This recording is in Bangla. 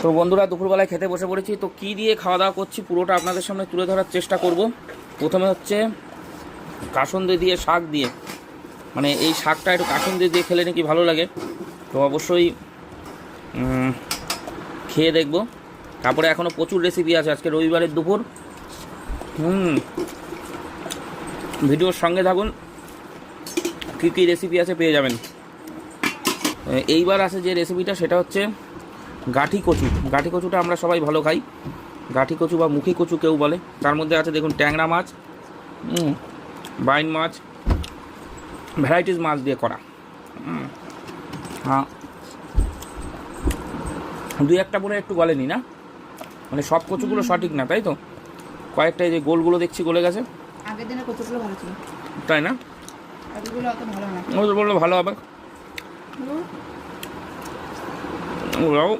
তো বন্ধুরা দুপুরবেলায় খেতে বসে পড়েছি। তো কী দিয়ে খাওয়া দাওয়া করছি পুরোটা আপনাদের সামনে তুলে ধরার চেষ্টা করব। প্রথমে হচ্ছে কাসুন্দি দিয়ে শাক দিয়ে, মানে এই শাকটা একটু কাসুন্দি দিয়ে খেলে নাকি ভালো লাগে, তো অবশ্যই খেয়ে দেখব। তারপরে এখনও প্রচুর রেসিপি আছে, আজকে রবিবারের দুপুর। ভিডিওর সঙ্গে থাকুন, কী কী রেসিপি আছে পেয়ে যাবেন। এইবার আছে যে রেসিপিটা সেটা হচ্ছে গাঠি কচু। গাঠি কচুটা আমরা সবাই ভালো খাই, গাঠি কচু বা মুখী কচু কেউ বলে। তার মধ্যে আছে দেখুন ট্যাংরা মাছ, বাইন মাছ, ভ্যারাইটিস মাছ দিয়ে করা। হ্যাঁ, দুই একটা পরে একটু গলেনি না, মানে সব কচুগুলো সঠিক না, তাই তো? কয়েকটা এই যে গোলগুলো দেখছি গলে গেছে। আগের দিনের কচুগুলো ভালো ছিল, তাই না? আগেরগুলো অত ভালো না, বললো ভালো হবে। ওরাও